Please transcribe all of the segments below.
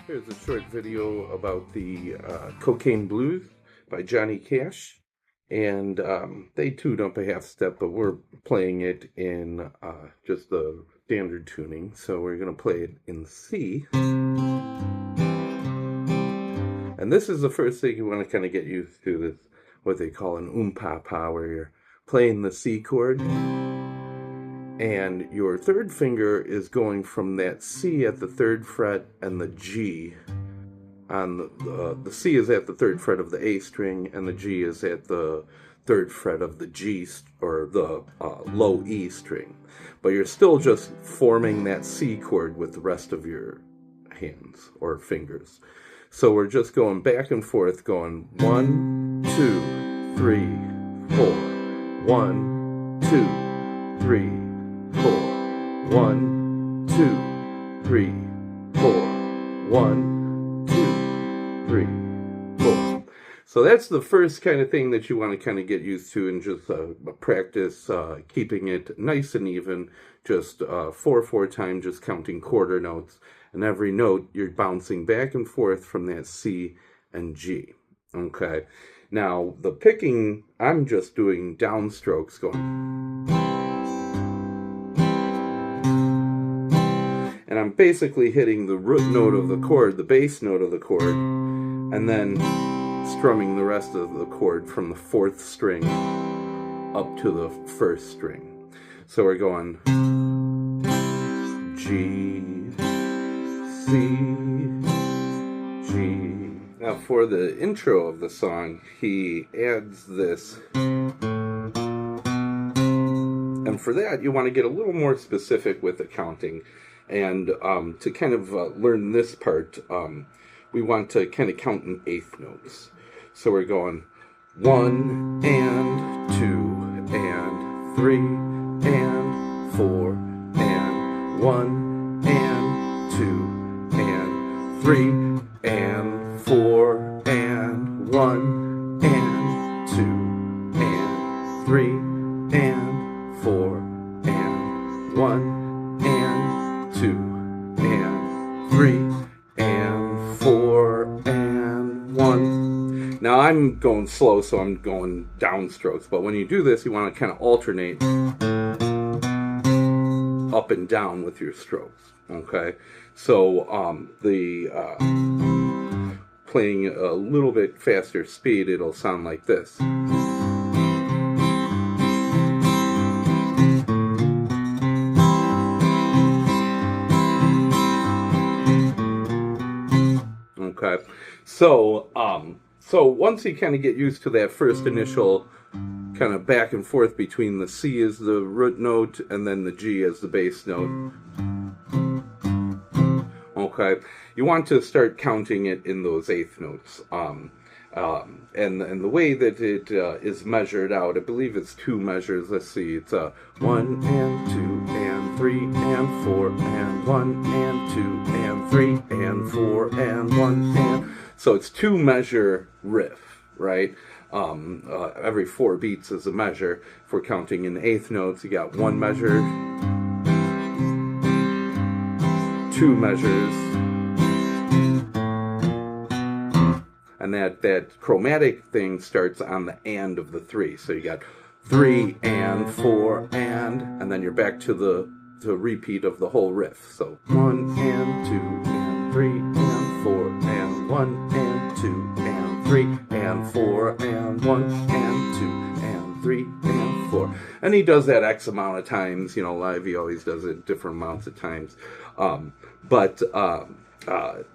Here's a short video about the Cocaine Blues by Johnny Cash. And they tuned up a half step, but we're playing it in just the standard tuning. So we're going to play it in C. And this is the first thing you want to kind of get used to, this what they call an pa, where you're playing the C chord. And your third finger is going from that C at the third fret and the G. On the C is at the third fret of the A string, and the G is at the third fret of the G or the low E string. But you're still just forming that C chord with the rest of your hands or fingers. So we're just going back and forth, going 1, 2, 3, 4, 1, 2, 3, 4, 1, 2, 3, 4, 1, 2, 3, 4. So that's the first kind of thing that you want to kind of get used to, and just practice keeping it nice and even, just 4/4 time, just counting quarter notes. And every note you're bouncing back and forth from that C and G. Okay. Now the picking, I'm just doing downstrokes, going. And I'm basically hitting the root note of the chord, the bass note of the chord, and then strumming the rest of the chord from the fourth string up to the first string. So we're going G, C, G. Now for the intro of the song, he adds this. And for that, you want to get a little more specific with the counting. And to kind of learn this part, we want to kind of count in eighth notes. So we're going 1 and 2 and 3 and 4 and 1 and 2 and 3 and 4 and 1 and 2 and 3 and 4 and 1 and 2 and 3 and 4 and 1. Now I'm going slow, so I'm going downstrokes, but when you do this, you want to kind of alternate up and down with your strokes. Okay, so playing a little bit faster speed, it'll sound like this. Okay, so once you kind of get used to that first initial kind of back and forth between the C as the root note and then the G as the bass note, okay, you want to start counting it in those eighth notes. And the way that it is measured out, I believe it's 2 measures. Let's see, it's 1 and 2 and 3 and 4 and 1 and 2 and 3 and 4 and 1 and. So it's 2 measure riff, right? Every 4 beats is a measure. If we're counting in eighth notes, you got 1 measure, 2 measures. And that chromatic thing starts on the and of the 3. So you got 3 and 4 and then you're back to the repeat of the whole riff. So 1 and 2 and 3 and 4 and 1 and 2 and 3 and 4 and 1 and 2 and 3 and 4. And he does that X amount of times. You know, live he always does it different amounts of times.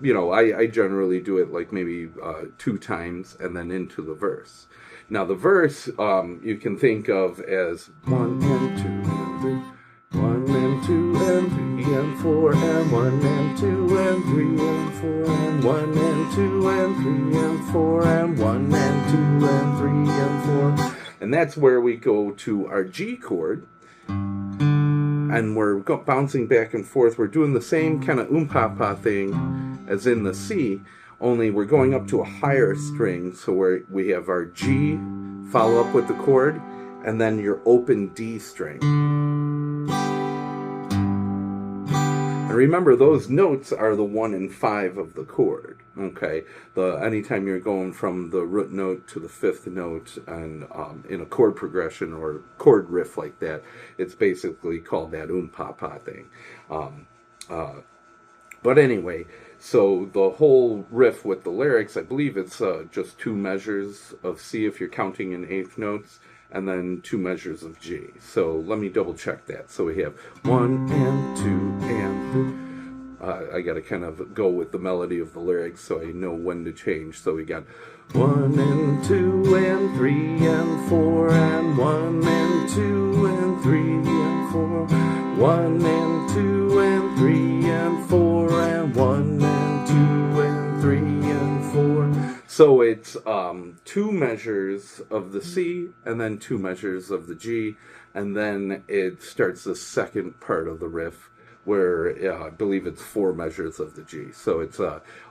You know, I generally do it like maybe 2 times and then into the verse. Now the verse you can think of as 1 and 2 and 3, 1 and 2 and 3 and 4 and 1 and 2 and 3 and 4 and 1 and 2 and 3 and 4 and 1 and 2 and 3 and 4. And that's where we go to our G chord. And we're bouncing back and forth. We're doing the same kind of pa thing as in the C, only we're going up to a higher string. So we have our G, follow up with the chord, and then your open D string. And remember, those notes are the 1 and 5 of the chord. Okay, anytime you're going from the root note to the 5th note, and in a chord progression or chord riff like that, it's basically called that pa thing. But anyway, so the whole riff with the lyrics, I believe it's just 2 measures of C if you're counting in 8th notes, and then 2 measures of G. So let me double check that. So we have 1 and 2 and 3. I got to kind of go with the melody of the lyrics so I know when to change. So we got 1 and 2 and 3 and 4 and 1 and 2 and 3 and 4. 1 and 2 and 3 and 4 and 1 and 2 and 3 and 4. So it's 2 measures of the C and then 2 measures of the G, and then it starts the second part of the riff where I believe it's 4 measures of the G. So it's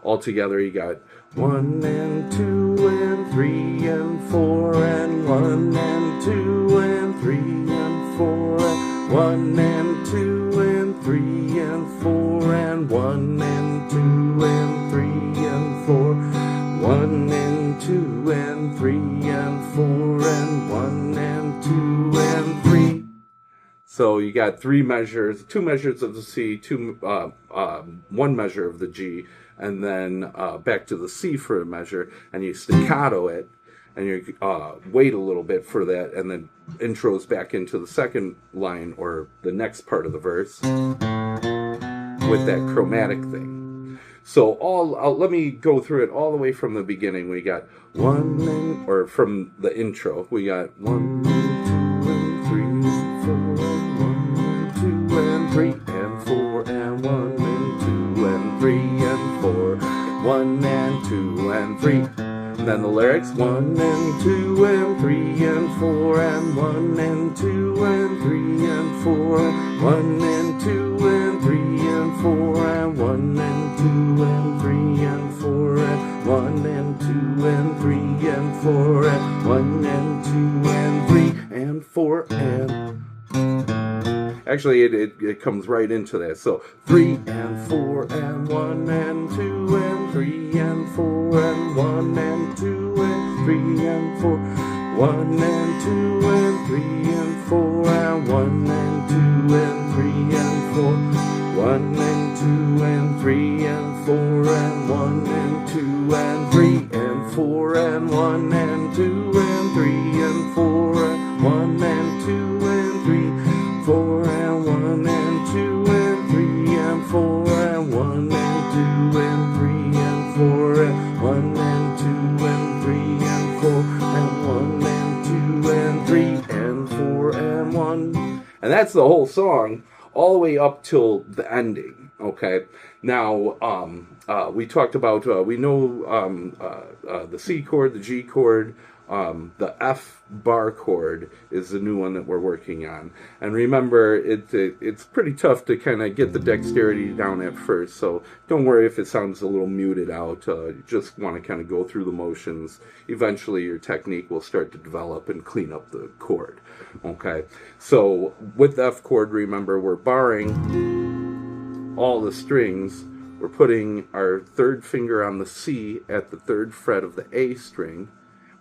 all together you got 1 and 2 and 3 and 4 and 1 and 2 and 3 and 4 and 1 and 2 and 3 and 4 and 1 and 2 and 3 and 4. 1 and 2 and 3 and 4 and 1 and 2 and 3. So you got 3 measures, 2 measures of the C, 1 measure of the G, and then back to the C for a measure, and you staccato it, and you wait a little bit for that, and then intros back into the second line or the next part of the verse with that chromatic thing. So let me go through it all the way from the beginning. We got 1 and, or from the intro, we got 1 and 2 and 3 and 4 and 1 and 2 and 3 and 4 and 1 and 2 and 3 and 4. 1 and 2 and 3. And then the lyrics 1 and 2 and 3 and 4 and 1 and 2 and 3 and 4. 1 and 2 and 3 and 4 and 1 and 2 and 3 and 4 and 1 and 2 and 3 and 4 and 1 and 2 and 3 and 4 and. Actually, it comes right into that. So 3 and 4 and 1 and 2 and 3 and 4 and 1 and 2 and 3 and 4. 1 and 2 and 3 and 4 and 1 and 2 and 3 and 4. 1 and 2 and 3 and 4 and 1 and 2 and 3 and 4 and 1 and 2 and 3 and 4 and 1 and 2 and 3, 4 and 1 and 2 and 3 and 4 and 1 and 2 and 3 and 4 and 1 and 2 and 3 and 4 and 1 and 2 and 3 and 4 and 1. And that's the whole song all the way up till the ending. Okay. Now, we talked about, we know the C chord, the G chord, the F bar chord is the new one that we're working on. And remember, it's pretty tough to kind of get the dexterity down at first, so don't worry if it sounds a little muted out. You just want to kind of go through the motions. Eventually your technique will start to develop and clean up the chord. Okay, so with the F chord, remember, we're barring all the strings. We're putting our 3rd finger on the C at the 3rd fret of the A string.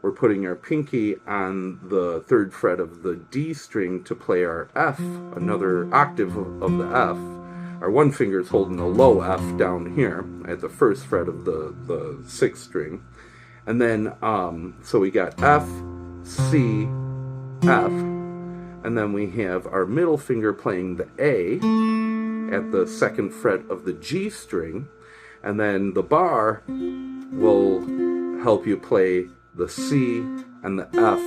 We're putting our pinky on the 3rd fret of the D string to play our F, another octave of the F. Our 1 finger is holding a low F down here at the 1st fret of the 6th string. And then, so we got F, C, F, and then we have our middle finger playing the A at the 2nd fret of the G string, and then the bar will help you play the C and the F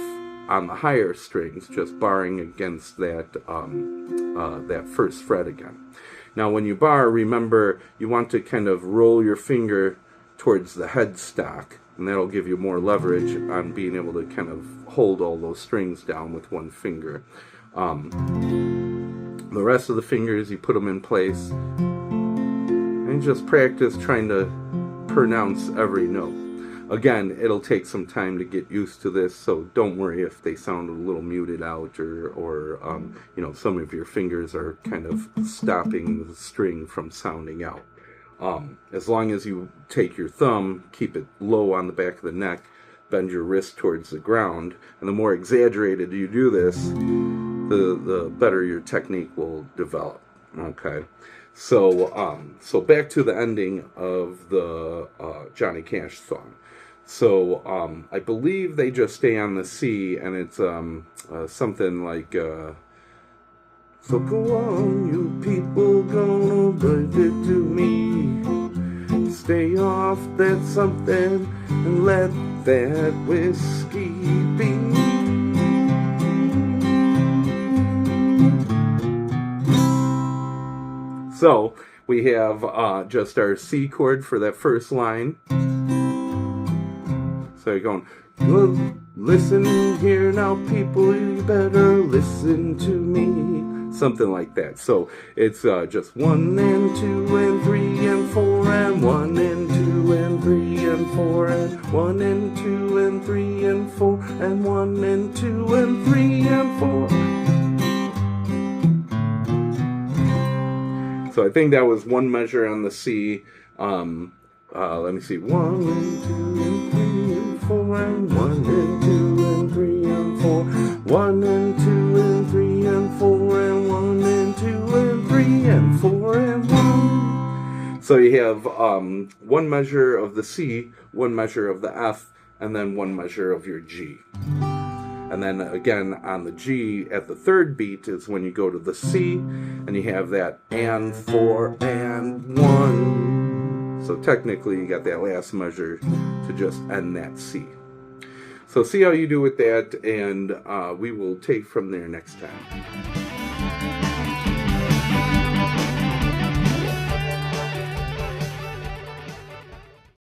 on the higher strings, just barring against that that 1st fret again. Now when you bar, remember, you want to kind of roll your finger towards the headstock, and that'll give you more leverage on being able to kind of hold all those strings down with 1 finger. The rest of the fingers, you put them in place and just practice trying to pronounce every note. Again, it'll take some time to get used to this, so don't worry if they sound a little muted out, or you know, some of your fingers are kind of stopping the string from sounding out. As long as you take your thumb, keep it low on the back of the neck, bend your wrist towards the ground, and the more exaggerated you do this, the better your technique will develop. Okay, so back to the ending of the Johnny Cash song. So I believe they just stay on the C, and it's something like, so go on, you people, gonna bring it to me. Stay off that something and let that whiskey be. So we have just our C chord for that first line. So you're going, well, listen here now, people, you better listen to me. Something like that. So it's just 1 and 2 and 3 and 4 and 1 and 2 and 3 and 4 and 1 and 2 and 3 and 4 and 1 and 2 and 3 and 4. So I think that was one measure on the C. Let me see. 1 and 2 and 3 and 4 and 1 and 2 and 3 and 4. 1 and 2 and 3 and 4 and 1 and 2 and 3 and 4 and 1. So you have one measure of the C, one measure of the F, and then one measure of your G. And then again on the G at the third beat is when you go to the C, and you have that and 4 and 1. So technically you got that last measure to just end that C. So see how you do with that, and we will take from there next time.